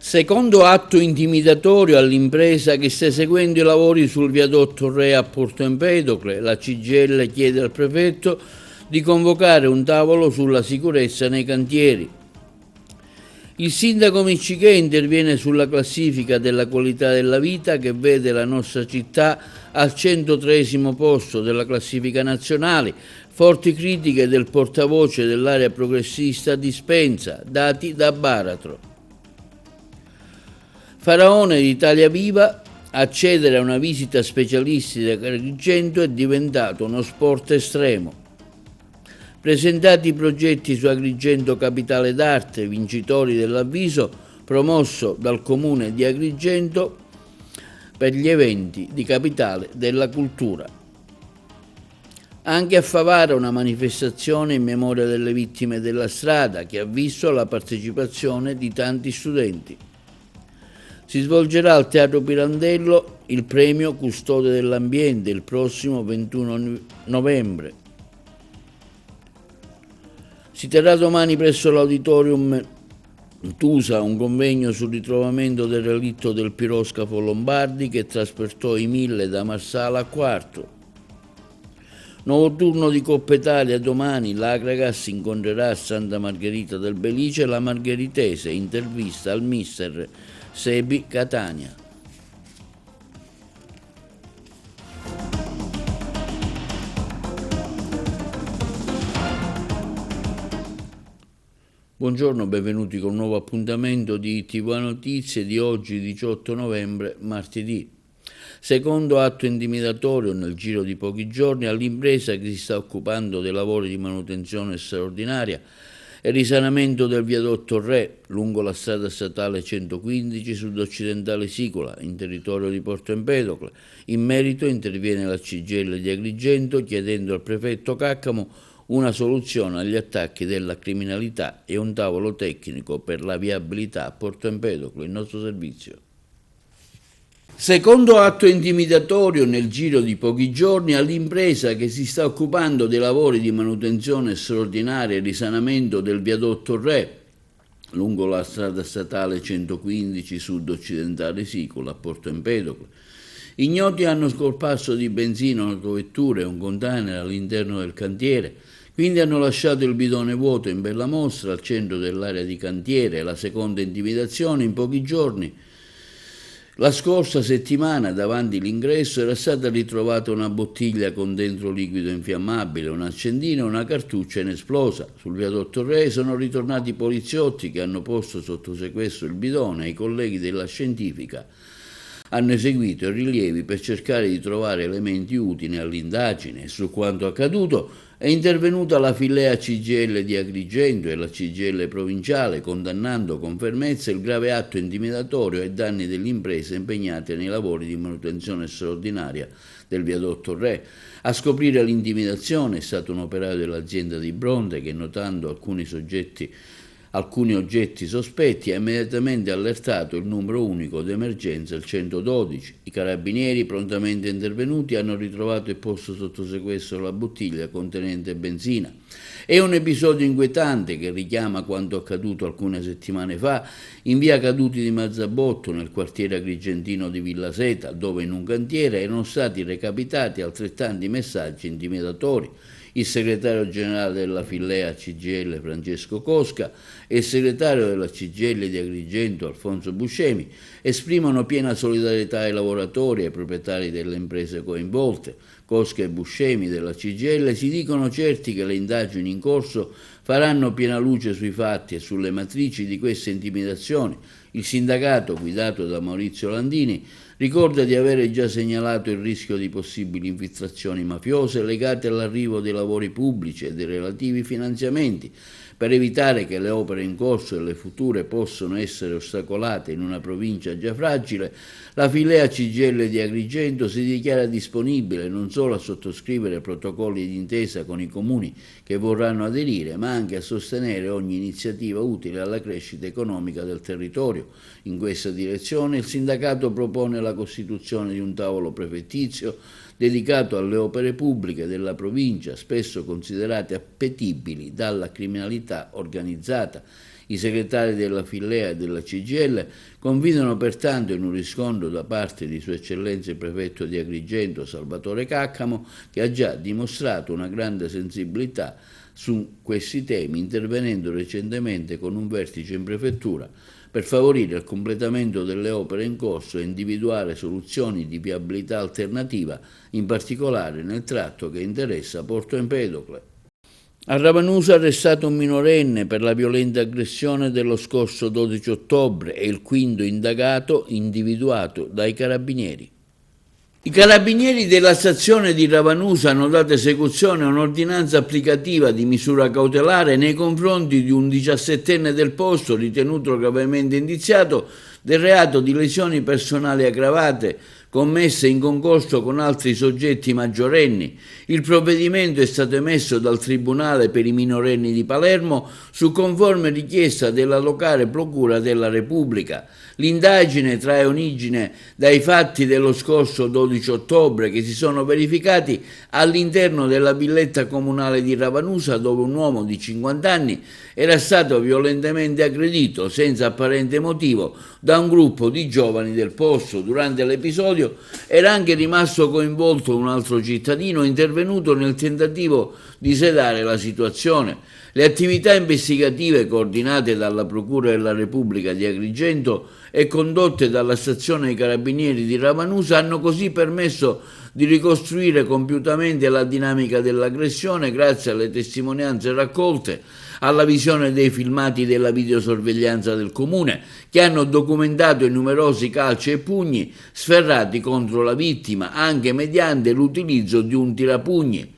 Secondo atto intimidatorio all'impresa che sta eseguendo i lavori sul viadotto Re a Porto Empedocle, la CGIL chiede al prefetto di convocare un tavolo sulla sicurezza nei cantieri. Il sindaco Miccichè interviene sulla classifica della qualità della vita che vede la nostra città al 103° posto della classifica nazionale. Forti critiche del portavoce dell'area progressista Dispensa, dati da Baratro. Faraone di Italia Viva: accedere a una visita specialistica a Agrigento è diventato uno sport estremo. Presentati i progetti su Agrigento Capitale d'Arte, vincitori dell'avviso promosso dal Comune di Agrigento per gli eventi di Capitale della Cultura. Anche a Favara una manifestazione in memoria delle vittime della strada che ha visto la partecipazione di tanti studenti. Si svolgerà al Teatro Pirandello il premio Custode dell'Ambiente il prossimo 21 novembre. Si terrà domani presso l'Auditorium Tusa un convegno sul ritrovamento del relitto del piroscafo Lombardi che trasportò i 1000 da Marsala a Quarto. Nuovo turno di Coppa Italia domani, l'Agragas incontrerà a Santa Margherita del Belice la Margheritese, intervista al mister Sebi Catania. Buongiorno, benvenuti con un nuovo appuntamento di TV Notizie di oggi 18 novembre, martedì. Secondo atto intimidatorio nel giro di pochi giorni all'impresa che si sta occupando dei lavori di manutenzione straordinaria e risanamento del viadotto Re lungo la strada statale 115 sud-occidentale Sicola in territorio di Porto Empedocle. In merito interviene la CGIL di Agrigento chiedendo al prefetto Caccamo una soluzione agli attacchi della criminalità e un tavolo tecnico per la viabilità a Porto Empedocle, il nostro servizio. Secondo atto intimidatorio nel giro di pochi giorni all'impresa che si sta occupando dei lavori di manutenzione straordinaria e risanamento del viadotto Re lungo la strada statale 115 sud-occidentale Sicola a Porto Empedocle. Ignoti hanno scorpasso di benzina un'autovettura e un container all'interno del cantiere, quindi hanno lasciato il bidone vuoto in bella mostra al centro dell'area di cantiere. La seconda intimidazione in pochi giorni. La scorsa settimana davanti all'ingresso era stata ritrovata una bottiglia con dentro liquido infiammabile, un accendino e una cartuccia inesplosa. Sul viadotto Re sono ritornati i poliziotti che hanno posto sotto sequestro il bidone e i colleghi della scientifica hanno eseguito rilievi per cercare di trovare elementi utili all'indagine. Su quanto accaduto è intervenuta la Filea CGIL di Agrigento e la CGIL provinciale, condannando con fermezza il grave atto intimidatorio ai danni delle imprese impegnate nei lavori di manutenzione straordinaria del viadotto Re. A scoprire l'intimidazione è stato un operaio dell'azienda di Bronte che, notando alcuni oggetti sospetti, ha immediatamente allertato il numero unico d'emergenza, il 112. I carabinieri, prontamente intervenuti, hanno ritrovato e posto sotto sequestro la bottiglia contenente benzina. È un episodio inquietante che richiama quanto accaduto alcune settimane fa in via Caduti di Mazzabotto, nel quartiere agrigentino di Villa Seta, dove in un cantiere erano stati recapitati altrettanti messaggi intimidatori. Il segretario generale della Filea CGIL Francesco Cosca e il segretario della CGIL di Agrigento Alfonso Buscemi esprimono piena solidarietà ai lavoratori e ai proprietari delle imprese coinvolte. Cosca e Buscemi della CGIL si dicono certi che le indagini in corso faranno piena luce sui fatti e sulle matrici di queste intimidazioni. Il sindacato, guidato da Maurizio Landini, ricorda di avere già segnalato il rischio di possibili infiltrazioni mafiose legate all'arrivo dei lavori pubblici e dei relativi finanziamenti. Per evitare che le opere in corso e le future possano essere ostacolate in una provincia già fragile, la Filea CGIL di Agrigento si dichiara disponibile non solo a sottoscrivere protocolli d'intesa con i comuni che vorranno aderire, ma anche a sostenere ogni iniziativa utile alla crescita economica del territorio. In questa direzione il sindacato propone la costituzione di un tavolo prefettizio dedicato alle opere pubbliche della provincia, spesso considerate appetibili dalla criminalità organizzata. I segretari della Fillea e della CGIL confidano pertanto in un riscontro da parte di Sua Eccellenza il Prefetto di Agrigento, Salvatore Caccamo, che ha già dimostrato una grande sensibilità su questi temi, intervenendo recentemente con un vertice in prefettura per favorire il completamento delle opere in corso e individuare soluzioni di viabilità alternativa, in particolare nel tratto che interessa Porto Empedocle. A Ravanusa arrestato un minorenne per la violenta aggressione dello scorso 12 ottobre e il quinto indagato individuato dai carabinieri. I carabinieri della stazione di Ravanusa hanno dato esecuzione a un'ordinanza applicativa di misura cautelare nei confronti di un 17enne del posto ritenuto gravemente indiziato del reato di lesioni personali aggravate commesse in concorso con altri soggetti maggiorenni. Il provvedimento è stato emesso dal Tribunale per i minorenni di Palermo su conforme richiesta della locale Procura della Repubblica. L'indagine trae origine dai fatti dello scorso 12 ottobre che si sono verificati all'interno della villetta comunale di Ravanusa, dove un uomo di 50 anni era stato violentemente aggredito senza apparente motivo da un gruppo di giovani del posto. Durante l'episodio era anche rimasto coinvolto un altro cittadino intervenuto nel tentativo di sedare la situazione. Le attività investigative coordinate dalla Procura della Repubblica di Agrigento e condotte dalla stazione dei Carabinieri di Ravanusa hanno così permesso di ricostruire compiutamente la dinamica dell'aggressione grazie alle testimonianze raccolte, alla visione dei filmati della videosorveglianza del comune, che hanno documentato i numerosi calci e pugni sferrati contro la vittima, anche mediante l'utilizzo di un tirapugni.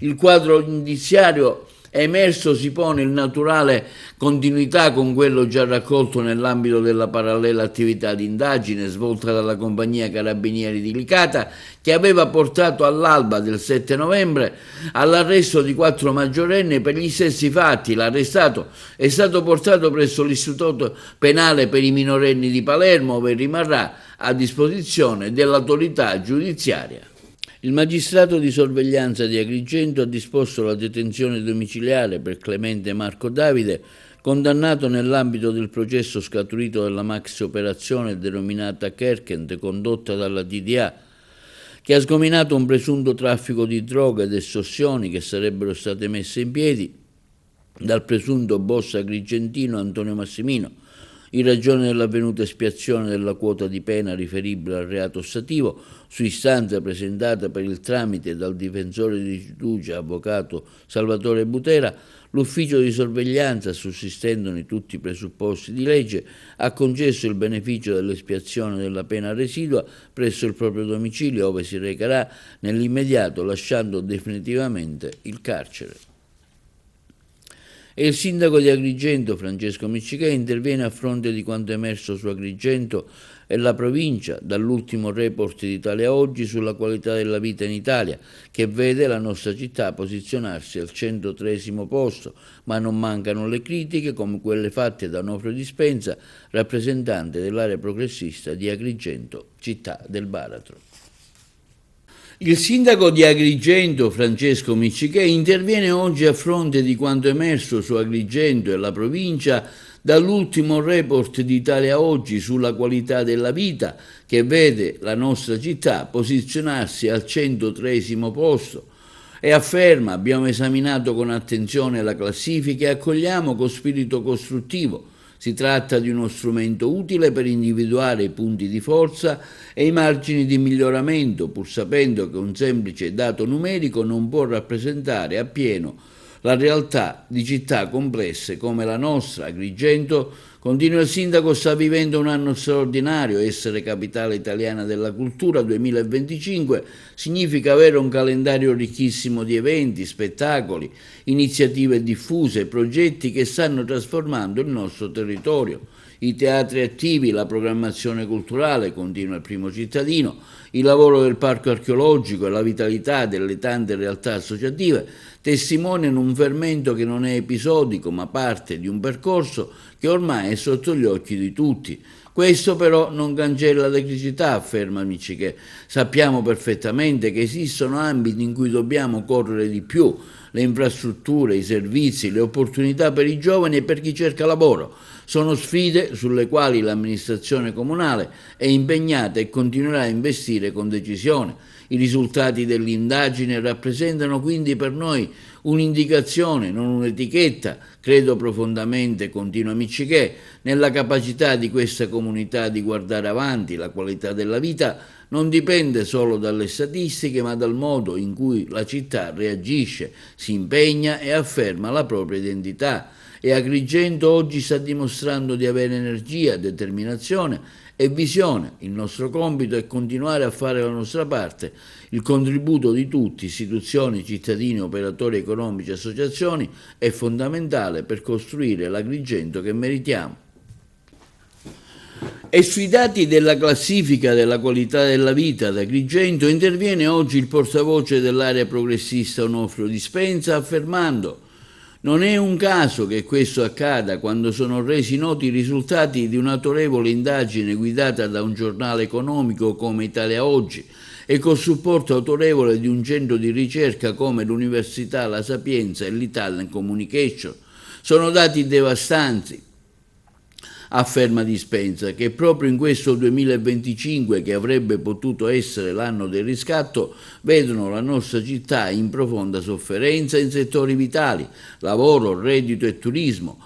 Il quadro indiziario emerso si pone in naturale continuità con quello già raccolto nell'ambito della parallela attività di indagine svolta dalla compagnia Carabinieri di Licata, che aveva portato all'alba del 7 novembre all'arresto di 4 maggiorenni per gli stessi fatti. L'arrestato è stato portato presso l'Istituto Penale per i minorenni di Palermo, dove rimarrà a disposizione dell'autorità giudiziaria. Il magistrato di sorveglianza di Agrigento ha disposto la detenzione domiciliare per Clemente Marco Davide, condannato nell'ambito del processo scaturito dalla maxi operazione denominata Kerkent, condotta dalla DDA, che ha sgominato un presunto traffico di droga ed estorsioni che sarebbero state messe in piedi dal presunto boss agrigentino Antonio Massimino, in ragione dell'avvenuta espiazione della quota di pena riferibile al reato ostativo, su istanza presentata per il tramite dal difensore di fiducia, avvocato Salvatore Butera, l'ufficio di sorveglianza, sussistendone tutti i presupposti di legge, ha concesso il beneficio dell'espiazione della pena residua presso il proprio domicilio, ove si recherà nell'immediato, lasciando definitivamente il carcere. E il sindaco di Agrigento, Francesco Miccichè, interviene a fronte di quanto emerso su Agrigento e la provincia dall'ultimo report di Italia Oggi sulla qualità della vita in Italia, che vede la nostra città posizionarsi al 103° posto, ma non mancano le critiche come quelle fatte da Onofrio Dispenza, rappresentante dell'area progressista di Agrigento, città del Baratro. Il sindaco di Agrigento, Francesco Miccichè, interviene oggi a fronte di quanto emerso su Agrigento e la provincia dall'ultimo report di Italia Oggi sulla qualità della vita, che vede la nostra città posizionarsi al 103° posto, e afferma: abbiamo esaminato con attenzione la classifica e accogliamo con spirito costruttivo. Si tratta di uno strumento utile per individuare i punti di forza e i margini di miglioramento, pur sapendo che un semplice dato numerico non può rappresentare appieno la realtà di città complesse come la nostra. Agrigento, continua il sindaco, sta vivendo un anno straordinario. Essere capitale italiana della cultura 2025 significa avere un calendario ricchissimo di eventi, spettacoli, iniziative diffuse, progetti che stanno trasformando il nostro territorio. I teatri attivi, la programmazione culturale, continua il primo cittadino, il lavoro del parco archeologico e la vitalità delle tante realtà associative testimoniano un fermento che non è episodico, ma parte di un percorso che ormai è sotto gli occhi di tutti. Questo però non cancella le criticità, afferma Miccichè. Sappiamo perfettamente che esistono ambiti in cui dobbiamo correre di più, le infrastrutture, i servizi, le opportunità per i giovani e per chi cerca lavoro. Sono sfide sulle quali l'amministrazione comunale è impegnata e continuerà a investire con decisione. I risultati dell'indagine rappresentano quindi per noi un'indicazione, non un'etichetta. Credo profondamente, continua Miccichè, nella capacità di questa comunità di guardare avanti. La qualità della vita non dipende solo dalle statistiche, ma dal modo in cui la città reagisce, si impegna e afferma la propria identità. E Agrigento oggi sta dimostrando di avere energia, determinazione e visione. Il nostro compito è continuare a fare la nostra parte. Il contributo di tutti, istituzioni, cittadini, operatori economici, associazioni, è fondamentale per costruire l'Agrigento che meritiamo. E sui dati della classifica della qualità della vita ad Agrigento interviene oggi il portavoce dell'area progressista Onofrio Dispenza affermando: non è un caso che questo accada quando sono resi noti i risultati di un'autorevole indagine guidata da un giornale economico come Italia Oggi e col supporto autorevole di un centro di ricerca come l'Università La Sapienza e l'Italian Communication. Sono dati devastanti, afferma Dispenza, che proprio in questo 2025, che avrebbe potuto essere l'anno del riscatto, vedono la nostra città in profonda sofferenza in settori vitali, lavoro, reddito e turismo.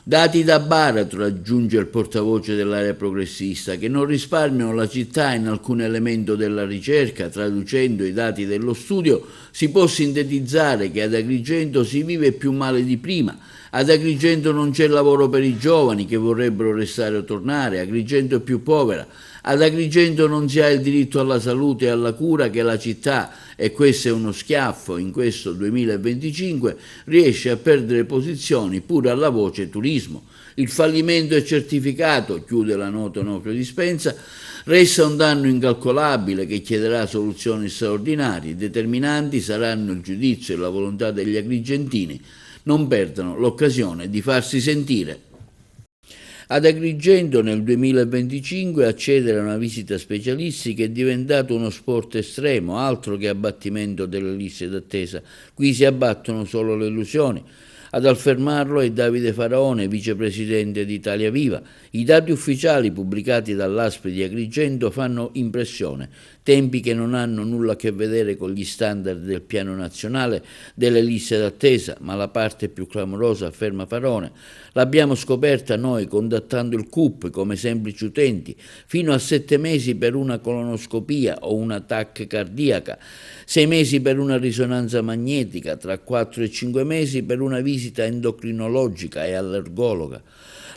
Dati da baratro, aggiunge il portavoce dell'area progressista, che non risparmiano la città in alcun elemento della ricerca. Traducendo i dati dello studio, si può sintetizzare che ad Agrigento si vive più male di prima. Ad Agrigento non c'è lavoro per i giovani che vorrebbero restare o tornare. Agrigento è più povera. Ad Agrigento non si ha il diritto alla salute e alla cura che la città, e questo è uno schiaffo, in questo 2025 riesce a perdere posizioni pure alla voce turismo. Il fallimento è certificato, chiude la nota Onofrio Dispenza. Resta un danno incalcolabile che chiederà soluzioni straordinarie. Determinanti saranno il giudizio e la volontà degli agrigentini. Non perdano l'occasione di farsi sentire. Ad Agrigento nel 2025 accedere a una visita specialistica è diventato uno sport estremo, altro che abbattimento delle liste d'attesa. Qui si abbattono solo le illusioni. Ad affermarlo è Davide Faraone, vicepresidente di Italia Viva. I dati ufficiali pubblicati dall'ASP di Agrigento fanno impressione, tempi che non hanno nulla a che vedere con gli standard del piano nazionale delle liste d'attesa, ma la parte più clamorosa, afferma Faraone, l'abbiamo scoperta noi contattando il CUP come semplici utenti, fino a 7 mesi per una colonoscopia o una TAC cardiaca, 6 mesi per una risonanza magnetica, tra 4 e 5 mesi per una visita endocrinologica e allergologa.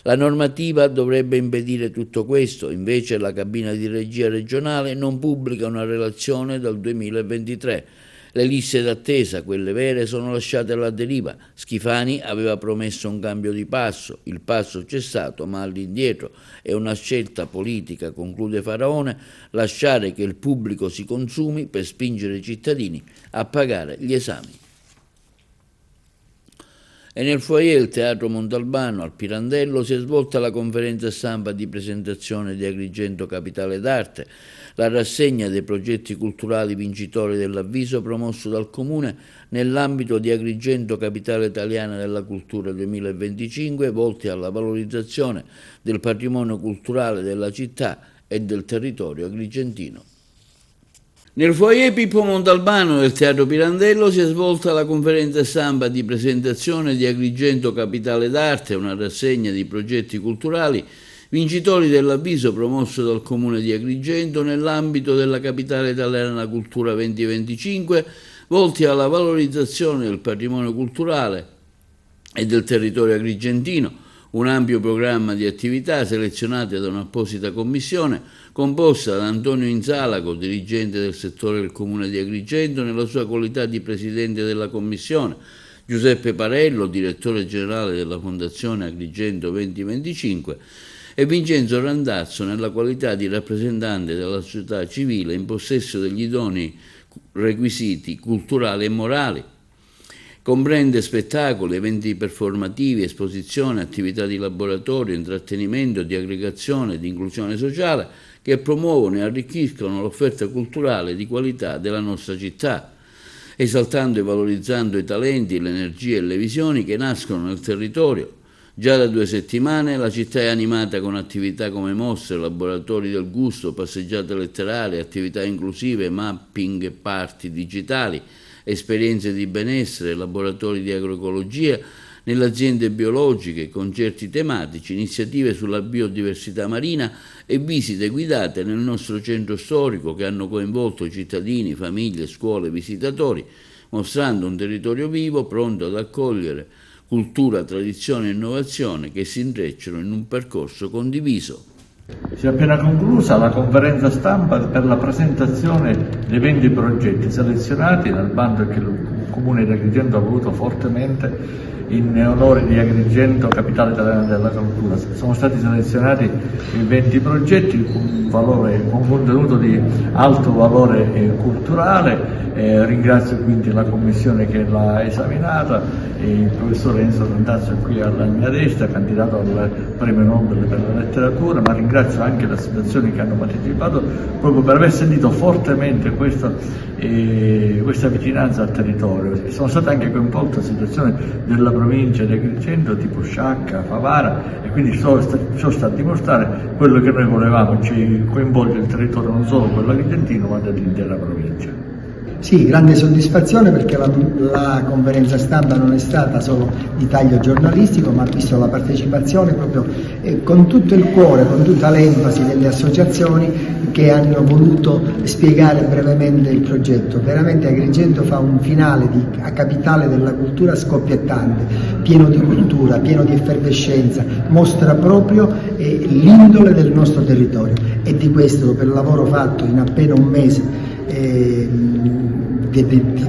La normativa dovrebbe impedire tutto questo, invece la cabina di regia regionale non pubblica una relazione dal 2023. Le liste d'attesa, quelle vere, sono lasciate alla deriva. Schifani aveva promesso un cambio di passo, il passo c'è stato, ma all'indietro. È una scelta politica, conclude Faraone, lasciare che il pubblico si consumi per spingere i cittadini a pagare gli esami. E nel foyer del Teatro Montalbano al Pirandello si è svolta la conferenza stampa di presentazione di Agrigento Capitale d'Arte, la rassegna dei progetti culturali vincitori dell'avviso promosso dal Comune nell'ambito di Agrigento Capitale Italiana della Cultura 2025, volti alla valorizzazione del patrimonio culturale della città e del territorio agrigentino. Nel foyer Pippo Montalbano del Teatro Pirandello si è svolta la conferenza stampa di presentazione di Agrigento Capitale d'Arte, una rassegna di progetti culturali vincitori dell'avviso promosso dal Comune di Agrigento nell'ambito della Capitale Italiana della Cultura 2025, volti alla valorizzazione del patrimonio culturale e del territorio agrigentino. Un ampio programma di attività selezionate da un'apposita commissione composta da Antonio Inzalaco, dirigente del settore del Comune di Agrigento nella sua qualità di presidente della commissione, Giuseppe Parello, direttore generale della Fondazione Agrigento 2025 e Vincenzo Randazzo nella qualità di rappresentante della società civile in possesso degli idonei requisiti culturali e morali. Comprende spettacoli, eventi performativi, esposizioni, attività di laboratorio, intrattenimento, di aggregazione e di inclusione sociale che promuovono e arricchiscono l'offerta culturale di qualità della nostra città, esaltando e valorizzando i talenti, le energie e le visioni che nascono nel territorio. Già da 2 settimane la città è animata con attività come mostre, laboratori del gusto, passeggiate letterarie, attività inclusive, mapping e party digitali, esperienze di benessere, laboratori di agroecologia nelle aziende biologiche, concerti tematici, iniziative sulla biodiversità marina e visite guidate nel nostro centro storico che hanno coinvolto cittadini, famiglie, scuole, visitatori, mostrando un territorio vivo pronto ad accogliere cultura, tradizione e innovazione che si intrecciano in un percorso condiviso. Si è appena conclusa la conferenza stampa per la presentazione dei 20 progetti selezionati nel bando che il Comune di Agrigento ha voluto fortemente in onore di Agrigento, capitale italiana della cultura. Sono stati selezionati i 20 progetti con un contenuto di alto valore culturale. Ringrazio quindi la commissione che l'ha esaminata, il professor Enzo Randazzo qui alla mia destra, candidato al premio Nobel per la letteratura, ma ringrazio anche le associazioni che hanno partecipato proprio per aver sentito fortemente questa vicinanza al territorio. Sono state anche coinvolte associazioni della provincia di Agrigento tipo Sciacca, Favara, e quindi ciò sta a dimostrare quello che noi volevamo, cioè coinvolgere il territorio non solo quello agrigentino ma dell'intera provincia. Sì, grande soddisfazione perché la conferenza stampa non è stata solo di taglio giornalistico, ma ha visto la partecipazione proprio con tutto il cuore, con tutta l'enfasi delle associazioni che hanno voluto spiegare brevemente il progetto. Veramente Agrigento fa un finale a capitale della cultura scoppiettante, pieno di cultura, pieno di effervescenza, mostra proprio l'indole del nostro territorio, e di questo, per il lavoro fatto in appena un mese di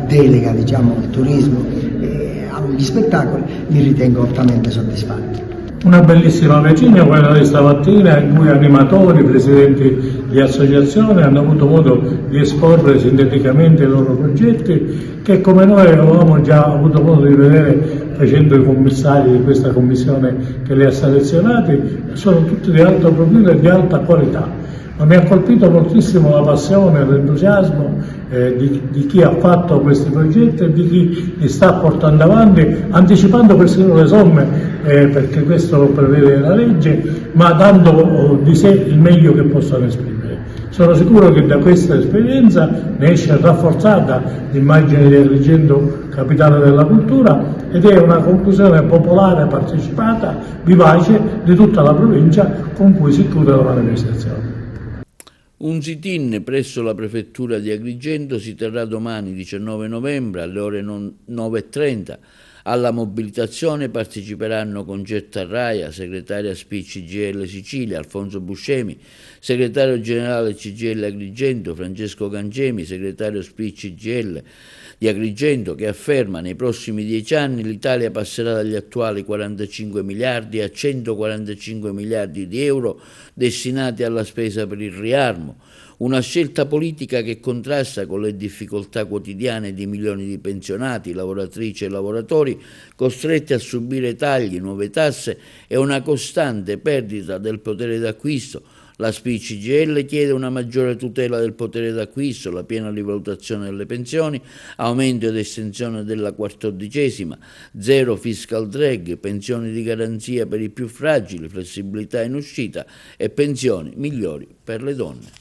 delega, diciamo, al turismo e agli spettacoli, mi ritengo altamente soddisfatto. Una bellissima vigilia quella di stamattina, in cui animatori, presidenti di associazioni hanno avuto modo di esporre sinteticamente i loro progetti che, come noi avevamo già avuto modo di vedere facendo i commissari di questa commissione che li ha selezionati, sono tutti di alto profilo e di alta qualità. Ma mi ha colpito moltissimo la passione e l'entusiasmo di chi ha fatto questi progetti e di chi li sta portando avanti, anticipando persino le somme, perché questo lo prevede la legge, ma dando di sé il meglio che possono esprimere. Sono sicuro che da questa esperienza ne esce rafforzata l'immagine di Agrigento, capitale della cultura, ed è una conclusione popolare, partecipata, vivace di tutta la provincia con cui si chiude la manifestazione. Un sit-in presso la prefettura di Agrigento si terrà domani 19 novembre alle ore 9:30. Alla mobilitazione parteciperanno Concetta Arraia, segretaria SPI-CGIL Sicilia, Alfonso Buscemi, segretario generale CGIL Agrigento, Francesco Cangemi, segretario SPI-CGIL di Agrigento, che afferma che nei prossimi 10 anni l'Italia passerà dagli attuali 45 miliardi a 145 miliardi di euro destinati alla spesa per il riarmo, una scelta politica che contrasta con le difficoltà quotidiane di milioni di pensionati, lavoratrici e lavoratori costretti a subire tagli, nuove tasse e una costante perdita del potere d'acquisto. La SPI-CGIL chiede una maggiore tutela del potere d'acquisto, la piena rivalutazione delle pensioni, aumento ed estensione della 14ª, zero fiscal drag, pensioni di garanzia per i più fragili, flessibilità in uscita e pensioni migliori per le donne.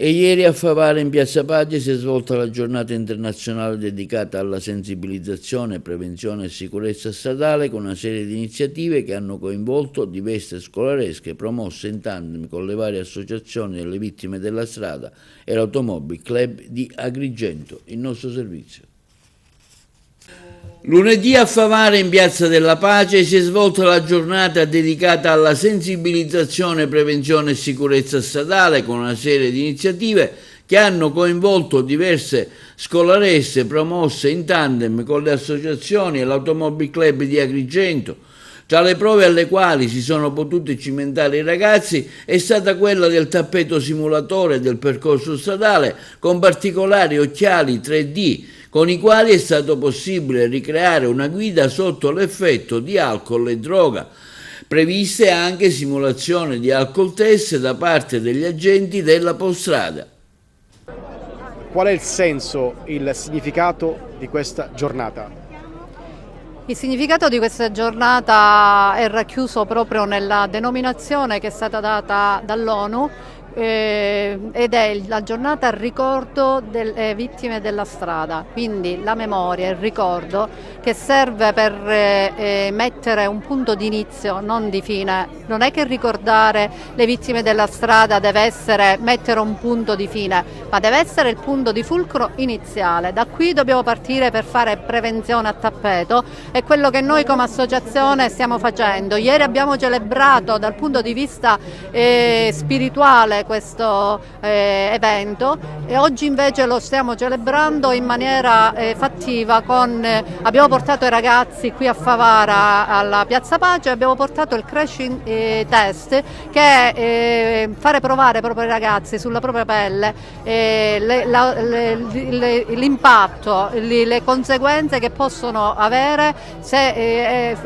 E ieri a Favara, in Piazza Paglia, si è svolta la giornata internazionale dedicata alla sensibilizzazione, prevenzione e sicurezza stradale, con una serie di iniziative che hanno coinvolto diverse scolaresche promosse in tandem con le varie associazioni delle vittime della strada e l'Automobile Club di Agrigento, il nostro servizio. Lunedì a Favara, in Piazza della Pace, si è svolta la giornata dedicata alla sensibilizzazione, prevenzione e sicurezza stradale, con una serie di iniziative che hanno coinvolto diverse scolaresche promosse in tandem con le associazioni e l'Automobile Club di Agrigento. Tra le prove alle quali si sono potuti cimentare i ragazzi è stata quella del tappeto simulatore del percorso stradale con particolari occhiali 3D con i quali è stato possibile ricreare una guida sotto l'effetto di alcol e droga. Previste anche simulazioni di alcol test da parte degli agenti della Polstrada. Qual è il senso, il significato di questa giornata? Il significato di questa giornata è racchiuso proprio nella denominazione che è stata data dall'ONU ed è la giornata a ricordo delle vittime della strada, quindi la memoria, il ricordo che serve per mettere un punto di inizio, non di fine. Non è che ricordare le vittime della strada deve essere mettere un punto di fine, ma deve essere il punto di fulcro iniziale. Da qui dobbiamo partire per fare prevenzione a tappeto, è quello che noi come associazione stiamo facendo. Ieri abbiamo celebrato dal punto di vista spirituale questo evento e oggi invece lo stiamo celebrando in maniera fattiva abbiamo portato i ragazzi qui a Favara alla Piazza Pace e abbiamo portato il crashing test che è fare provare proprio ai ragazzi sulla propria pelle l'impatto, le conseguenze che possono avere se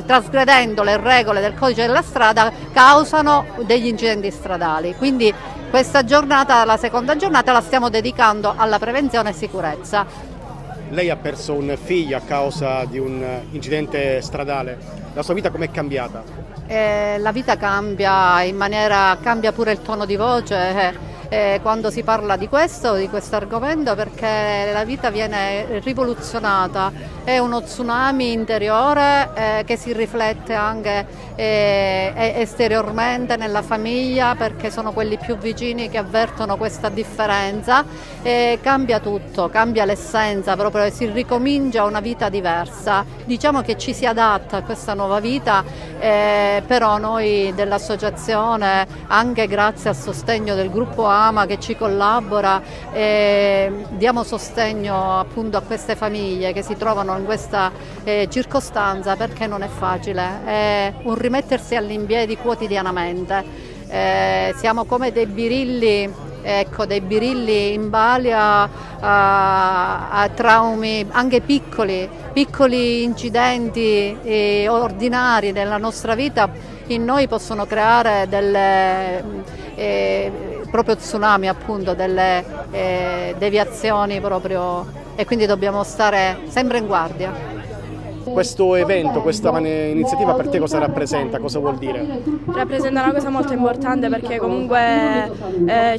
trasgredendo le regole del codice della strada causano degli incidenti stradali. Quindi questa giornata, la seconda giornata, la stiamo dedicando alla prevenzione e sicurezza. Lei ha perso un figlio a causa di un incidente stradale. La sua vita com'è cambiata? La vita cambia cambia pure il tono di voce quando si parla di questo argomento, perché la vita viene rivoluzionata, è uno tsunami interiore che si riflette anche esteriormente nella famiglia, perché sono quelli più vicini che avvertono questa differenza, cambia tutto, cambia l'essenza, proprio si ricomincia una vita diversa. Diciamo che ci si adatta a questa nuova vita, però noi dell'associazione, anche grazie al sostegno del gruppo AMA che ci collabora, diamo sostegno appunto a queste famiglie che si trovano in questa circostanza, perché non è facile, è un rimettersi all'impiedi quotidianamente. Siamo come dei birilli, dei birilli in balia a traumi anche piccoli incidenti ordinari della nostra vita in noi possono creare proprio tsunami, appunto, delle deviazioni proprio, e quindi dobbiamo stare sempre in guardia. Questo evento, questa iniziativa per te cosa rappresenta? Cosa vuol dire? Rappresenta una cosa molto importante, perché comunque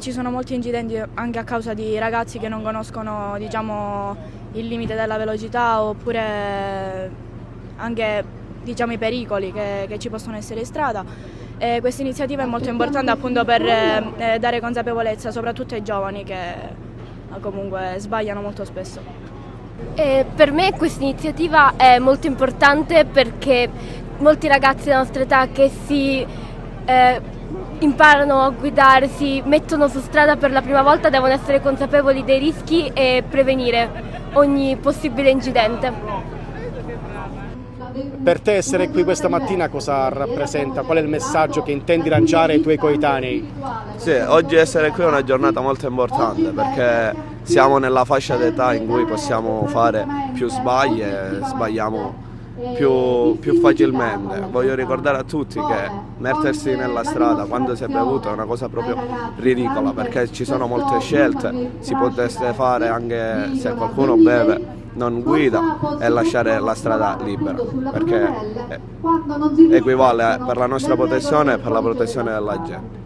ci sono molti incidenti anche a causa di ragazzi che non conoscono, diciamo, il limite della velocità, oppure anche, diciamo, i pericoli che ci possono essere in strada. Questa iniziativa è molto importante appunto per dare consapevolezza soprattutto ai giovani che comunque sbagliano molto spesso. Per me questa iniziativa è molto importante, perché molti ragazzi della nostra età che si imparano a guidare, si mettono su strada per la prima volta, devono essere consapevoli dei rischi e prevenire ogni possibile incidente. Per te essere qui questa mattina cosa rappresenta? Qual è il messaggio che intendi lanciare ai tuoi coetanei? Sì, oggi essere qui è una giornata molto importante, perché siamo nella fascia d'età in cui possiamo fare più sbagli e sbagliamo più facilmente. Voglio ricordare a tutti che mettersi nella strada quando si è bevuto è una cosa proprio ridicola, perché ci sono molte scelte, si potesse fare anche se qualcuno beve, non guida, e lasciare la strada libera, perché equivale per la nostra protezione e per la protezione della gente.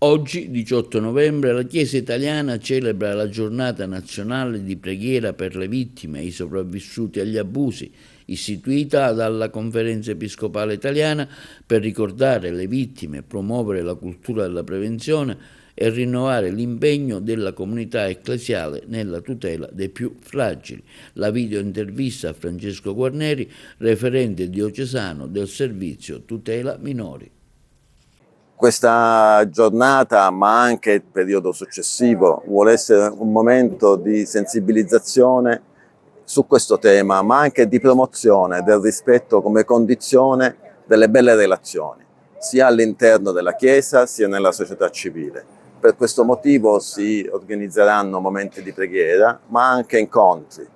Oggi, 18 novembre, la Chiesa italiana celebra la giornata nazionale di preghiera per le vittime e i sopravvissuti agli abusi, istituita dalla Conferenza Episcopale Italiana per ricordare le vittime, promuovere la cultura della prevenzione e rinnovare l'impegno della comunità ecclesiale nella tutela dei più fragili. La video intervista a Francesco Guarneri, referente diocesano del servizio tutela minori. Questa giornata, ma anche il periodo successivo, vuole essere un momento di sensibilizzazione su questo tema, ma anche di promozione del rispetto come condizione delle belle relazioni, sia all'interno della Chiesa sia nella società civile. Per questo motivo si organizzeranno momenti di preghiera, ma anche incontri.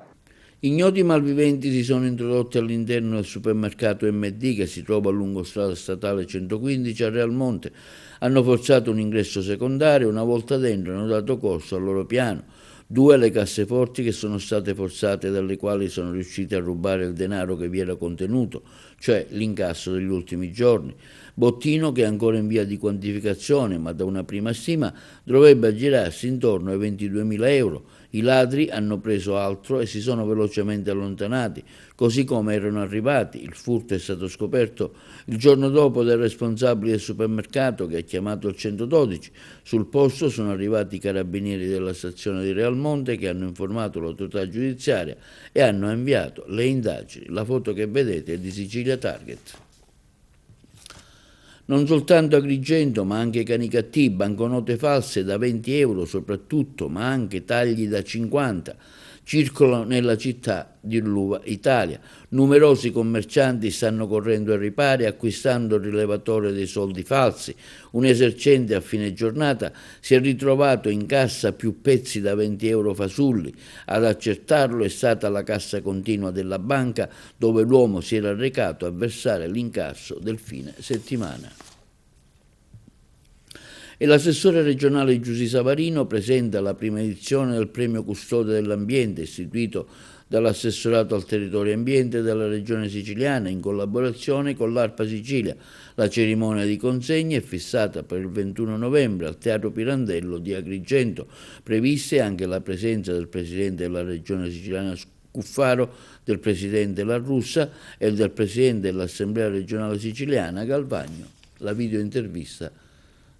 Ignoti malviventi si sono introdotti all'interno del supermercato MD che si trova lungo strada statale 115 a Realmonte. Hanno forzato un ingresso secondario, una volta dentro hanno dato corso al loro piano. 2 le casseforti che sono state forzate, dalle quali sono riusciti a rubare il denaro che vi era contenuto, cioè l'incasso degli ultimi giorni. Bottino che è ancora in via di quantificazione, ma da una prima stima dovrebbe aggirarsi intorno ai 22.000 euro. I ladri hanno preso altro e si sono velocemente allontanati, così come erano arrivati. Il furto è stato scoperto il giorno dopo dal responsabile del supermercato che ha chiamato il 112. Sul posto sono arrivati i carabinieri della stazione di Realmonte che hanno informato l'autorità giudiziaria e hanno avviato le indagini. La foto che vedete è di Sicilia Target. Non soltanto Agrigento, ma anche Canicattì, banconote false da 20 euro soprattutto, ma anche tagli da 50, circolano nella città di Ulluva, Italia. Numerosi commercianti stanno correndo ai ripari acquistando il rilevatore dei soldi falsi. Un esercente a fine giornata si è ritrovato in cassa più pezzi da 20 euro fasulli. Ad accertarlo è stata la cassa continua della banca dove l'uomo si era recato a versare l'incasso del fine settimana. E l'assessore regionale Giusy Savarino presenta la prima edizione del premio Custode dell'Ambiente istituito dall'assessorato al territorio e ambiente della regione siciliana in collaborazione con l'ARPA Sicilia. La cerimonia di consegna è fissata per il 21 novembre al Teatro Pirandello di Agrigento. Prevista anche la presenza del presidente della regione siciliana Cuffaro, del presidente La Russa e del presidente dell'Assemblea regionale siciliana Galvagno. La videointervista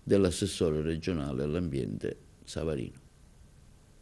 dell'assessore regionale all'ambiente Savarino.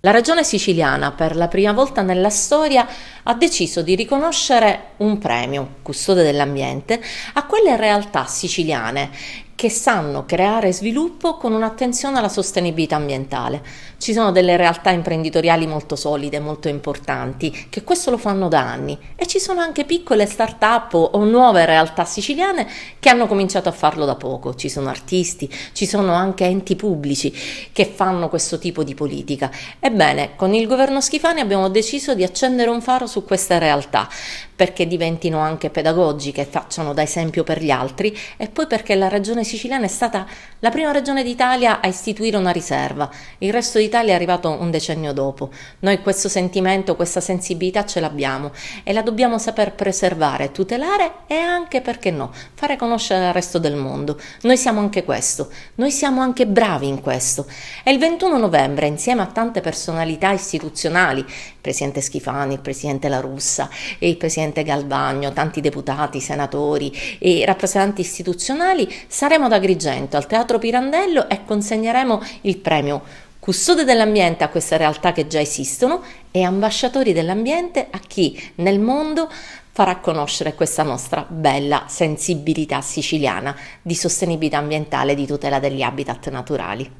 La regione siciliana per la prima volta nella storia ha deciso di riconoscere un premio, Custode dell'Ambiente, a quelle realtà siciliane che sanno creare sviluppo con un'attenzione alla sostenibilità ambientale. Ci sono delle realtà imprenditoriali molto solide, molto importanti, che questo lo fanno da anni, e ci sono anche piccole start-up o nuove realtà siciliane che hanno cominciato a farlo da poco. Ci sono artisti, ci sono anche enti pubblici che fanno questo tipo di politica. Ebbene, con il governo Schifani abbiamo deciso di accendere un faro su queste realtà, perché diventino anche pedagogiche, facciano da esempio per gli altri, e poi perché la regione siciliana è stata la prima regione d'Italia a istituire una riserva. Il resto d'Italia è arrivato un decennio dopo. Noi questo sentimento, questa sensibilità ce l'abbiamo e la dobbiamo saper preservare, tutelare e anche, perché no, fare conoscere al resto del mondo. Noi siamo anche questo, noi siamo anche bravi in questo. E il 21 novembre, insieme a tante personalità istituzionali, il presidente Schifani, il presidente La Russa, il presidente Galvagno, tanti deputati, senatori e rappresentanti istituzionali, saremo ad Agrigento al Teatro Pirandello e consegneremo il premio Custode dell'Ambiente a queste realtà che già esistono e ambasciatori dell'ambiente a chi nel mondo farà conoscere questa nostra bella sensibilità siciliana di sostenibilità ambientale e di tutela degli habitat naturali.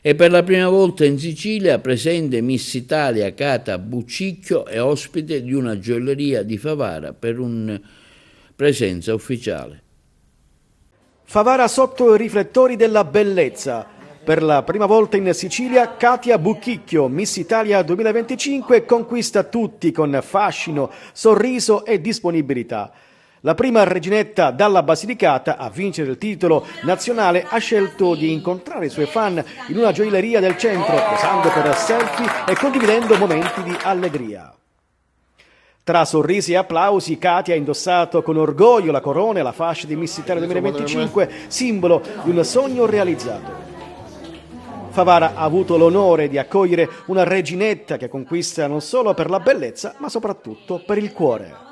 E per la prima volta in Sicilia presente Miss Italia Cata Buccicchio e ospite di una gioielleria di Favara per una presenza ufficiale. Favara sotto i riflettori della bellezza. Per la prima volta in Sicilia, Katia Bucchicchio, Miss Italia 2025, conquista tutti con fascino, sorriso e disponibilità. La prima reginetta dalla Basilicata a vincere il titolo nazionale ha scelto di incontrare i suoi fan in una gioielleria del centro, posando per selfie e condividendo momenti di allegria. Tra sorrisi e applausi, Katia ha indossato con orgoglio la corona e la fascia di Miss Italia 2025, simbolo di un sogno realizzato. Favara ha avuto l'onore di accogliere una reginetta che conquista non solo per la bellezza, ma soprattutto per il cuore.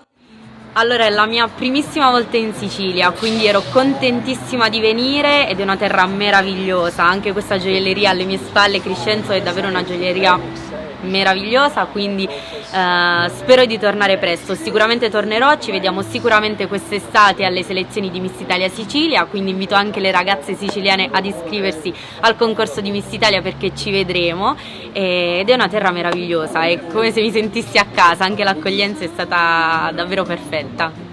Allora, è la mia primissima volta in Sicilia, quindi ero contentissima di venire ed è una terra meravigliosa. Anche questa gioielleria alle mie spalle, Crescenzo, è davvero una gioielleria meravigliosa, quindi spero di tornare presto. Sicuramente tornerò, ci vediamo sicuramente quest'estate alle selezioni di Miss Italia Sicilia, quindi invito anche le ragazze siciliane ad iscriversi al concorso di Miss Italia perché ci vedremo, ed è una terra meravigliosa, è come se mi sentissi a casa, anche l'accoglienza è stata davvero perfetta.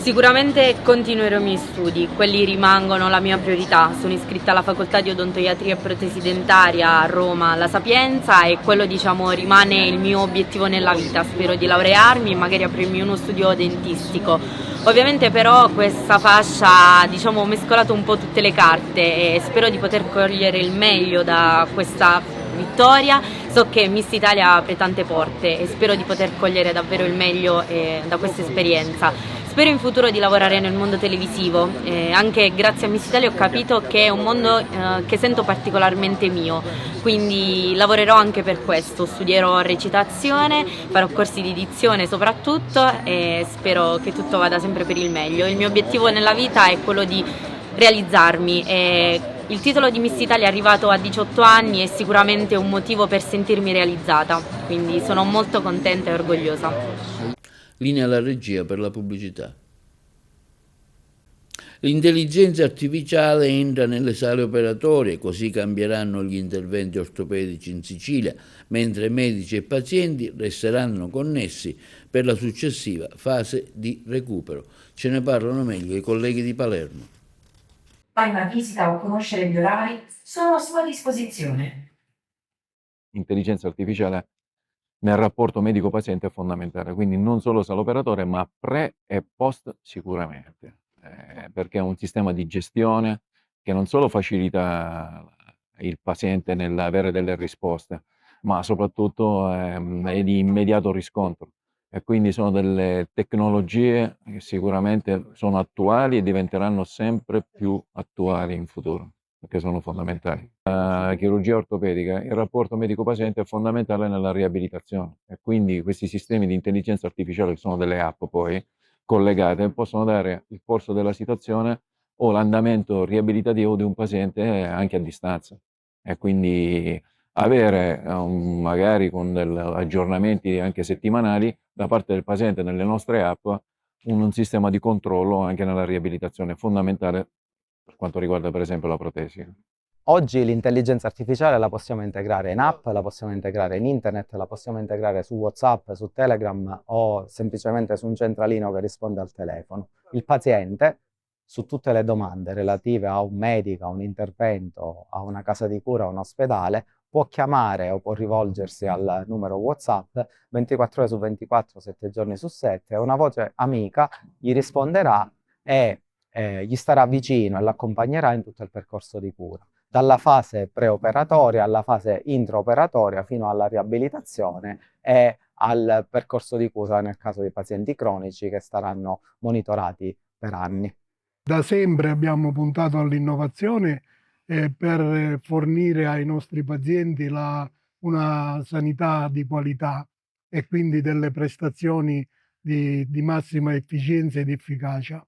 Sicuramente continuerò i miei studi, quelli rimangono la mia priorità. Sono iscritta alla facoltà di odontoiatria e protesi dentaria a Roma, La Sapienza, e quello rimane il mio obiettivo nella vita. Spero di laurearmi e magari aprirmi uno studio dentistico. Ovviamente però questa fascia ho mescolato un po' tutte le carte e spero di poter cogliere il meglio da questa vittoria. So che Miss Italia apre tante porte e spero di poter cogliere davvero il meglio da questa esperienza. Spero in futuro di lavorare nel mondo televisivo, anche grazie a Miss Italia ho capito che è un mondo che sento particolarmente mio, quindi lavorerò anche per questo, studierò recitazione, farò corsi di dizione soprattutto e spero che tutto vada sempre per il meglio. Il mio obiettivo nella vita è quello di realizzarmi e il titolo di Miss Italia è arrivato a 18 anni, è sicuramente un motivo per sentirmi realizzata, quindi sono molto contenta e orgogliosa. Linea alla regia per la pubblicità. L'intelligenza artificiale entra nelle sale operatorie, così cambieranno gli interventi ortopedici in Sicilia, mentre medici e pazienti resteranno connessi per la successiva fase di recupero. Ce ne parlano meglio i colleghi di Palermo. Fai una visita o conoscere gli orari, sono a sua disposizione. Intelligenza artificiale nel rapporto medico-paziente è fondamentale, quindi non solo sala operatoria, ma pre e post sicuramente, perché è un sistema di gestione che non solo facilita il paziente nell'avere delle risposte, ma soprattutto è di immediato riscontro. E quindi sono delle tecnologie che sicuramente sono attuali e diventeranno sempre più attuali in futuro, perché sono fondamentali. La chirurgia ortopedica, il rapporto medico-paziente è fondamentale nella riabilitazione e quindi questi sistemi di intelligenza artificiale, che sono delle app poi collegate, possono dare il polso della situazione o l'andamento riabilitativo di un paziente anche a distanza, e quindi avere magari con degli aggiornamenti anche settimanali da parte del paziente nelle nostre app un sistema di controllo anche nella riabilitazione, fondamentale per quanto riguarda per esempio la protesi. Oggi l'intelligenza artificiale la possiamo integrare in app, la possiamo integrare in internet, la possiamo integrare su WhatsApp, su Telegram o semplicemente su un centralino che risponde al telefono. Il paziente, su tutte le domande relative a un medico, a un intervento, a una casa di cura, a un ospedale, può chiamare o può rivolgersi al numero WhatsApp 24 ore su 24, 7 giorni su 7, e una voce amica gli risponderà e gli starà vicino e l'accompagnerà in tutto il percorso di cura, dalla fase preoperatoria alla fase intraoperatoria fino alla riabilitazione e al percorso di cura nel caso di pazienti cronici che saranno monitorati per anni. Da sempre abbiamo puntato all'innovazione per fornire ai nostri pazienti una sanità di qualità e quindi delle prestazioni di massima efficienza ed efficacia.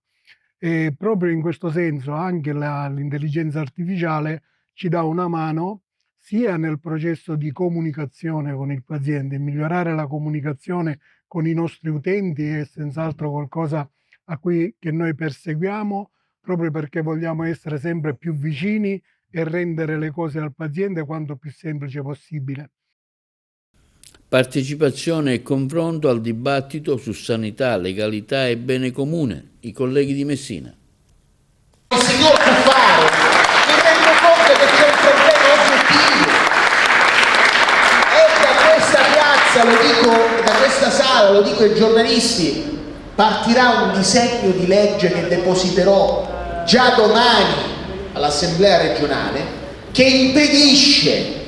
E proprio in questo senso anche l'intelligenza artificiale ci dà una mano sia nel processo di comunicazione con il paziente. Migliorare la comunicazione con i nostri utenti è senz'altro qualcosa che noi perseguiamo, proprio perché vogliamo essere sempre più vicini e rendere le cose al paziente quanto più semplice possibile. Partecipazione e confronto al dibattito su sanità, legalità e bene comune. I colleghi di Messina. Il signor Cuffaro, mi rendo conto che c'è un problema oggettivo. E da questa piazza, lo dico, da questa sala, lo dico ai giornalisti, partirà un disegno di legge che depositerò già domani all'Assemblea regionale che impedisce,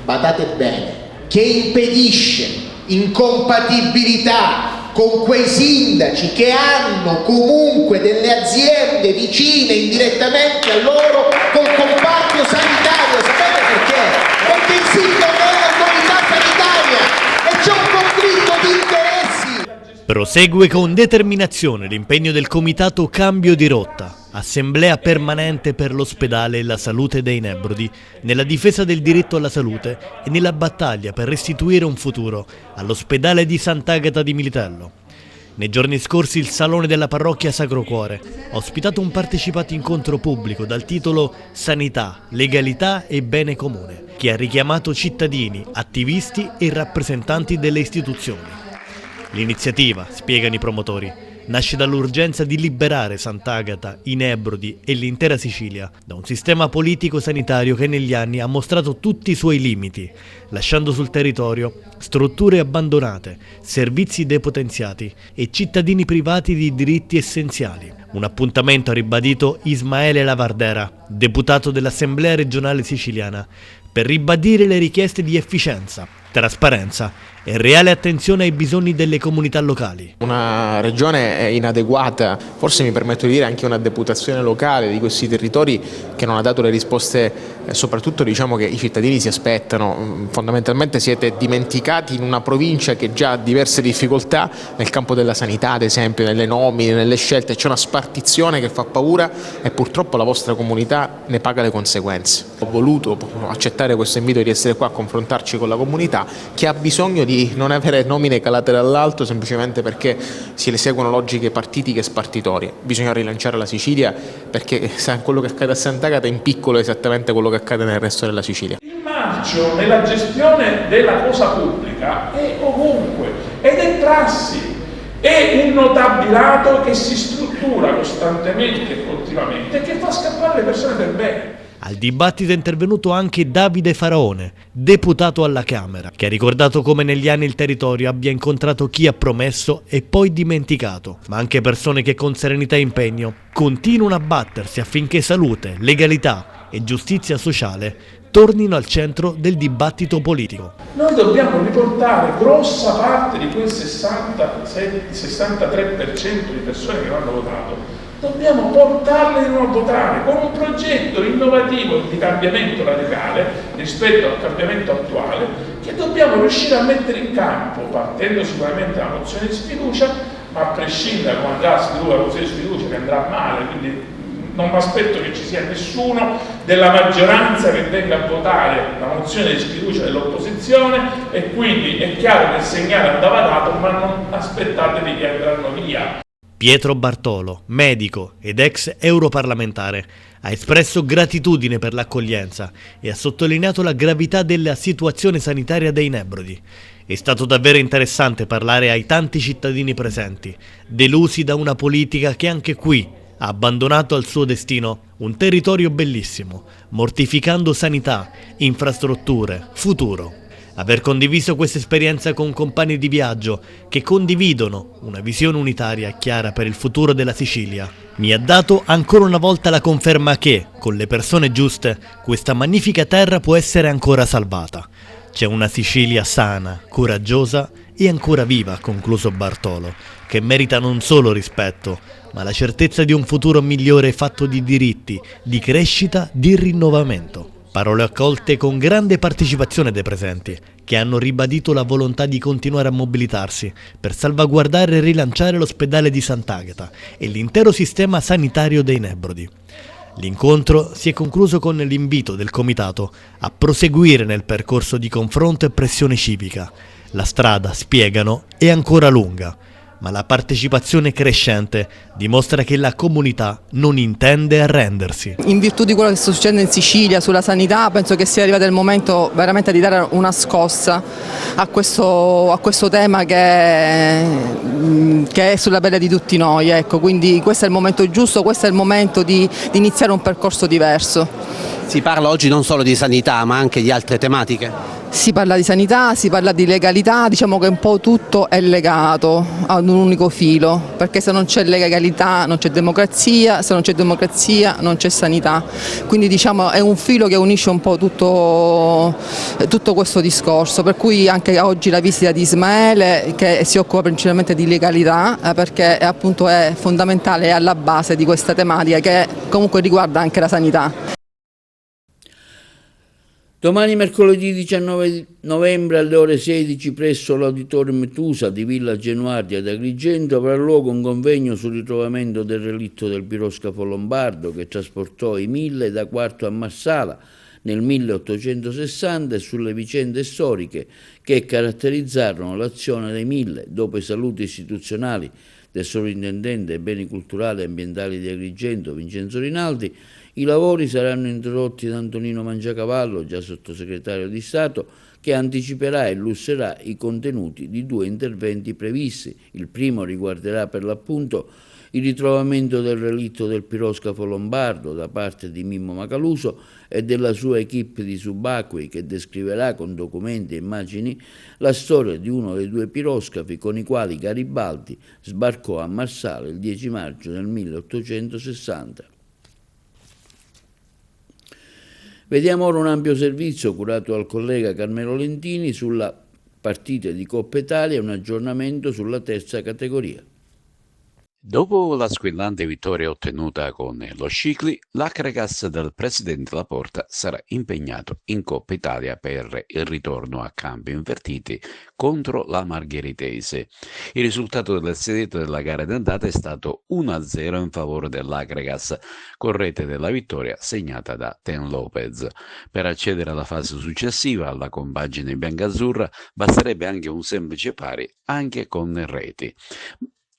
badate bene, che impedisce incompatibilità con quei sindaci che hanno comunque delle aziende vicine indirettamente a loro col comparto sanitario. Sapete perché? Perché il sindaco è l'autorità sanitaria e c'è un conflitto di interessi. Prosegue con determinazione l'impegno del Comitato Cambio di Rotta. Assemblea permanente per l'ospedale e la salute dei Nebrodi, nella difesa del diritto alla salute e nella battaglia per restituire un futuro all'ospedale di Sant'Agata di Militello. Nei giorni scorsi il Salone della Parrocchia Sacro Cuore ha ospitato un partecipato incontro pubblico dal titolo Sanità, legalità e bene comune, che ha richiamato cittadini, attivisti e rappresentanti delle istituzioni. L'iniziativa, spiegano i promotori, nasce dall'urgenza di liberare Sant'Agata, i Nebrodi e l'intera Sicilia da un sistema politico-sanitario che negli anni ha mostrato tutti i suoi limiti, lasciando sul territorio strutture abbandonate, servizi depotenziati e cittadini privati di diritti essenziali. Un appuntamento ha ribadito Ismaele Lavardera, deputato dell'Assemblea regionale siciliana, per ribadire le richieste di efficienza, trasparenza e reale attenzione ai bisogni delle comunità locali. Una regione inadeguata, forse mi permetto di dire anche una deputazione locale di questi territori che non ha dato le risposte, soprattutto diciamo che i cittadini si aspettano. Fondamentalmente siete dimenticati in una provincia che già ha diverse difficoltà nel campo della sanità, ad esempio, nelle nomine, nelle scelte, c'è una spartizione che fa paura e purtroppo la vostra comunità ne paga le conseguenze. Ho voluto accettare questo invito di essere qua a confrontarci con la comunità che ha bisogno di non avere nomine calate dall'alto semplicemente perché si le seguono logiche partitiche e spartitorie. Bisogna rilanciare la Sicilia perché quello che accade a Sant'Agata in piccolo è esattamente quello che accade nel resto della Sicilia. Il marcio nella gestione della cosa pubblica è ovunque ed è prassi, è un notabilato che si struttura costantemente e continuamente e che fa scappare le persone per bene. Al dibattito è intervenuto anche Davide Faraone, deputato alla Camera, che ha ricordato come negli anni il territorio abbia incontrato chi ha promesso e poi dimenticato, ma anche persone che con serenità e impegno continuano a battersi affinché salute, legalità e giustizia sociale tornino al centro del dibattito politico. Noi dobbiamo riportare grossa parte di quel 63% di persone che non hanno votato, dobbiamo portarle di nuovo a votare con un progetto innovativo di cambiamento radicale rispetto al cambiamento attuale che dobbiamo riuscire a mettere in campo, partendo sicuramente dalla mozione di sfiducia, ma a prescindere da come andrà la mozione di sfiducia che andrà male, quindi non mi aspetto che ci sia nessuno della maggioranza che venga a votare la mozione di sfiducia dell'opposizione e quindi è chiaro che il segnale andava dato, ma non aspettatevi che andranno via. Pietro Bartolo, medico ed ex europarlamentare, ha espresso gratitudine per l'accoglienza e ha sottolineato la gravità della situazione sanitaria dei Nebrodi. È stato davvero interessante parlare ai tanti cittadini presenti, delusi da una politica che anche qui ha abbandonato al suo destino un territorio bellissimo, mortificando sanità, infrastrutture, futuro. Aver condiviso questa esperienza con compagni di viaggio che condividono una visione unitaria e chiara per il futuro della Sicilia mi ha dato ancora una volta la conferma che, con le persone giuste, questa magnifica terra può essere ancora salvata. C'è una Sicilia sana, coraggiosa e ancora viva, ha concluso Bartolo, che merita non solo rispetto, ma la certezza di un futuro migliore fatto di diritti, di crescita, di rinnovamento. Parole accolte con grande partecipazione dei presenti, che hanno ribadito la volontà di continuare a mobilitarsi per salvaguardare e rilanciare l'ospedale di Sant'Agata e l'intero sistema sanitario dei Nebrodi. L'incontro si è concluso con l'invito del comitato a proseguire nel percorso di confronto e pressione civica. La strada, spiegano, è ancora lunga, ma la partecipazione crescente dimostra che la comunità non intende arrendersi. In virtù di quello che sta succedendo in Sicilia sulla sanità, penso che sia arrivato il momento veramente di dare una scossa a questo tema che è sulla pelle di tutti noi. Ecco, quindi questo è il momento giusto, questo è il momento di iniziare un percorso diverso. Si parla oggi non solo di sanità ma anche di altre tematiche? Si parla di sanità, si parla di legalità, diciamo che un po' tutto è legato ad un unico filo, perché se non c'è legalità non c'è democrazia, se non c'è democrazia non c'è sanità, quindi diciamo è un filo che unisce un po' tutto questo discorso, per cui anche oggi la visita di Ismaele che si occupa principalmente di legalità, perché appunto è fondamentale, è alla base di questa tematica che comunque riguarda anche la sanità. Domani mercoledì 19 novembre alle ore 16 presso l'Auditorium Tusa di Villa Genuardi ad Agrigento avrà luogo un convegno sul ritrovamento del relitto del piroscafo lombardo che trasportò i 1000 da Quarto a Marsala nel 1860 e sulle vicende storiche che caratterizzarono l'azione dei 1000. Dopo i saluti istituzionali del sovrintendente ai beni culturali e ambientali di Agrigento, Vincenzo Rinaldi, i lavori saranno introdotti da Antonino Mangiacavallo, già sottosegretario di Stato, che anticiperà e illustrerà i contenuti di 2 interventi previsti. Il primo riguarderà per l'appunto il ritrovamento del relitto del piroscafo lombardo da parte di Mimmo Macaluso e della sua equipe di subacquei, che descriverà con documenti e immagini la storia di uno dei 2 piroscafi con i quali Garibaldi sbarcò a Marsala il 10 maggio del 1860. Vediamo ora un ampio servizio curato dal collega Carmelo Lentini sulla partita di Coppa Italia e un aggiornamento sulla terza categoria. Dopo la squillante vittoria ottenuta con lo Scicli, l'Acregas del presidente Laporta sarà impegnato in Coppa Italia per il ritorno a campi invertiti contro la Margheritese. Il risultato della sedetta della gara d'andata è stato 1-0 in favore dell'Acregas, con rete della vittoria segnata da Ten Lopez. Per accedere alla fase successiva, alla compagine biancazzurra, basterebbe anche un semplice pari, anche con reti.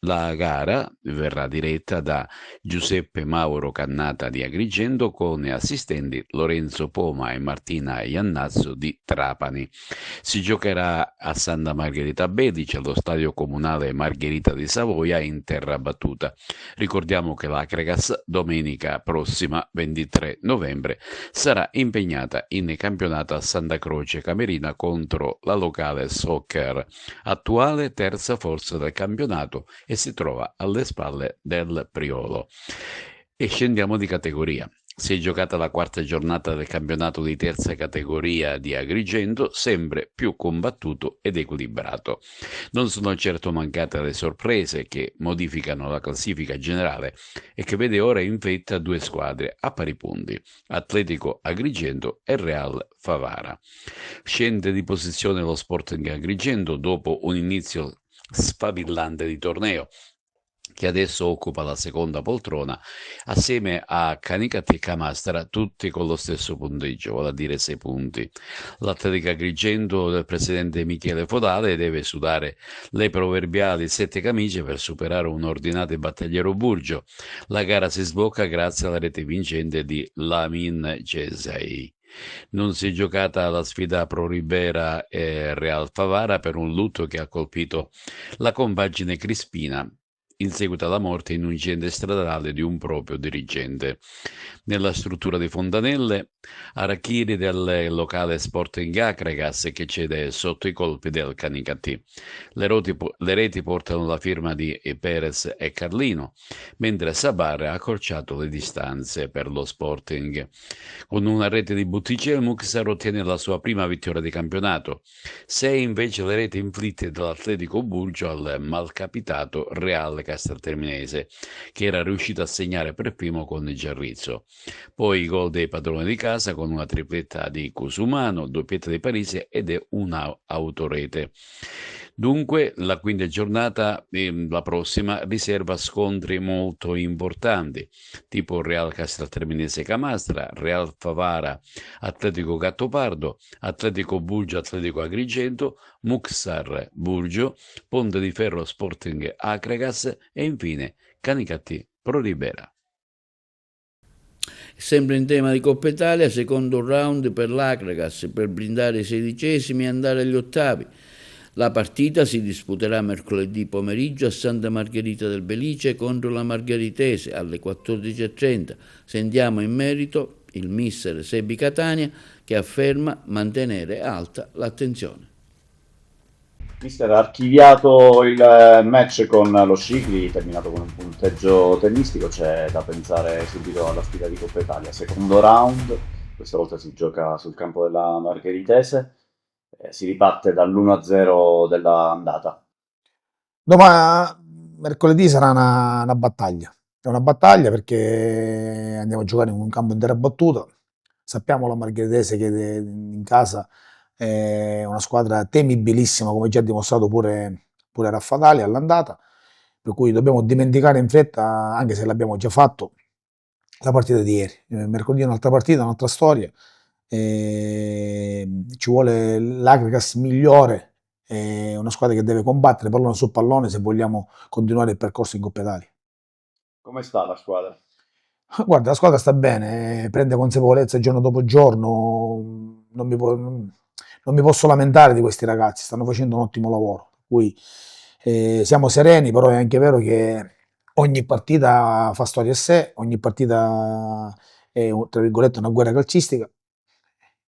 La gara verrà diretta da Giuseppe Mauro Cannata di Agrigento con assistenti Lorenzo Poma e Martina Iannazzo di Trapani. Si giocherà a Santa Margherita Bedice, allo stadio comunale Margherita di Savoia in terra battuta. Ricordiamo che l'Acregas domenica prossima, 23 novembre, sarà impegnata in campionato a Santa Croce Camerina contro la Locale Soccer, attuale terza forza del campionato, e si trova alle spalle del Priolo. E scendiamo di categoria. Si è giocata la quarta giornata del campionato di terza categoria di Agrigento, sempre più combattuto ed equilibrato. Non sono certo mancate le sorprese che modificano la classifica generale e che vede ora in vetta 2 squadre a pari punti, Atletico Agrigento e Real Favara. Scende di posizione lo Sporting Agrigento dopo un inizio sfavillante di torneo, che adesso occupa la seconda poltrona assieme a Canicattì e Camastra, tutti con lo stesso punteggio, vale a dire 6 punti. L'Atletico Agrigento del presidente Michele Fodale deve sudare le proverbiali 7 camicie per superare un ordinato e battagliero Burgio. La gara si sblocca grazie alla rete vincente di Lamin Gesei. Non si è giocata la sfida Pro Ribera e Real Favara per un lutto che ha colpito la compagine crispina in seguito alla morte in un incidente stradale di un proprio dirigente. Nella struttura di Fontanelle, Arachiri del locale Sporting Acregas che cede sotto i colpi del Canicattì. Le reti portano la firma di Perez e Carlino, mentre Sabar ha accorciato le distanze per lo Sporting. Con una rete di Butticelli, Muxar ottiene la sua prima vittoria di campionato. 6 invece le reti inflitte dall'Atletico Burgio al malcapitato Real Castelterminese, che era riuscito a segnare per primo con Giarrizzo. Poi i gol dei padroni di casa con una tripletta di Cusumano, doppietta di Parisi ed una autorete. Dunque la quinta giornata, la prossima, riserva scontri molto importanti, tipo Real Castelterminese Camastra, Real Favara, Atletico Gattopardo, Atletico Burgio, Atletico Agrigento, Muxar Burgio, Ponte di Ferro Sporting Acregas e infine Canicattì Pro Ribera. Sempre in tema di Coppa Italia, secondo round per l'Acregas per blindare i 16esimi e andare agli ottavi. La partita si disputerà mercoledì pomeriggio a Santa Margherita del Belice contro la Margheritese alle 14:30. Sentiamo in merito il mister Sebi Catania che afferma mantenere alta l'attenzione. Mister, ha archiviato il match con lo Scicli, terminato con un punteggio tennistico, c'è da pensare subito alla sfida di Coppa Italia. Secondo round, questa volta si gioca sul campo della Margheritese, si riparte dall'1-0 dell'andata. Mercoledì sarà una battaglia. È una battaglia perché andiamo a giocare in un campo in terra battuta. Sappiamo la Margheritese che in casa è una squadra temibilissima, come già ha dimostrato pure Raffadali all'andata, per cui dobbiamo dimenticare in fretta, anche se l'abbiamo già fatto, la partita di ieri. Mercoledì un'altra partita, un'altra storia. Ci vuole l'Agrigas migliore, una squadra che deve combattere pallone su pallone se vogliamo continuare il percorso in Coppa Italia. Come sta la squadra? Guarda, la squadra sta bene, prende consapevolezza giorno dopo giorno, non mi posso lamentare di questi ragazzi, stanno facendo un ottimo lavoro, per cui siamo sereni, però è anche vero che ogni partita fa storia a sé, ogni partita è, tra virgolette, una guerra calcistica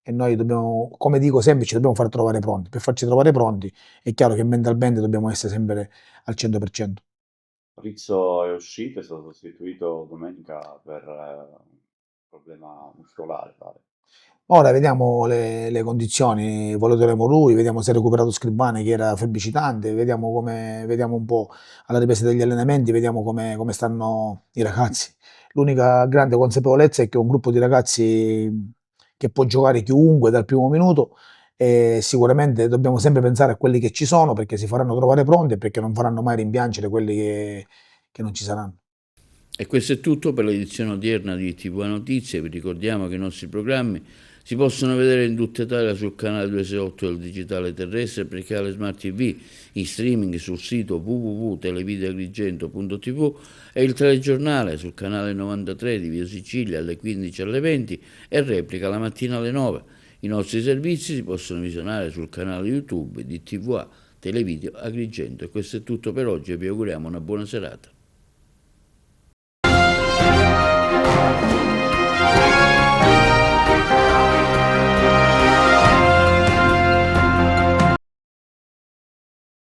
e noi dobbiamo, come dico sempre, ci dobbiamo far trovare pronti. Per farci trovare pronti è chiaro che mentalmente dobbiamo essere sempre al 100%. Rizzo è uscito, è stato sostituito domenica per un problema muscolare, pare. Ora vediamo le condizioni, valuteremo lui, vediamo se ha recuperato Scribani che era febbricitante, vediamo un po' alla ripresa degli allenamenti, vediamo come stanno i ragazzi. L'unica grande consapevolezza è che è un gruppo di ragazzi che può giocare chiunque dal primo minuto e sicuramente dobbiamo sempre pensare a quelli che ci sono perché si faranno trovare pronti e perché non faranno mai rimpiangere quelli che non ci saranno. E questo è tutto per l'edizione odierna di TV Notizie. Vi ricordiamo che i nostri programmi si possono vedere in tutta Italia sul canale 268 del digitale terrestre, per canale Smart TV, in streaming sul sito www.televideoagrigento.tv e il telegiornale sul canale 93 di Via Sicilia alle 15 alle 20 e replica la mattina alle 9. I nostri servizi si possono visionare sul canale YouTube di TVA Televideo Agrigento. E questo è tutto per oggi e vi auguriamo una buona serata.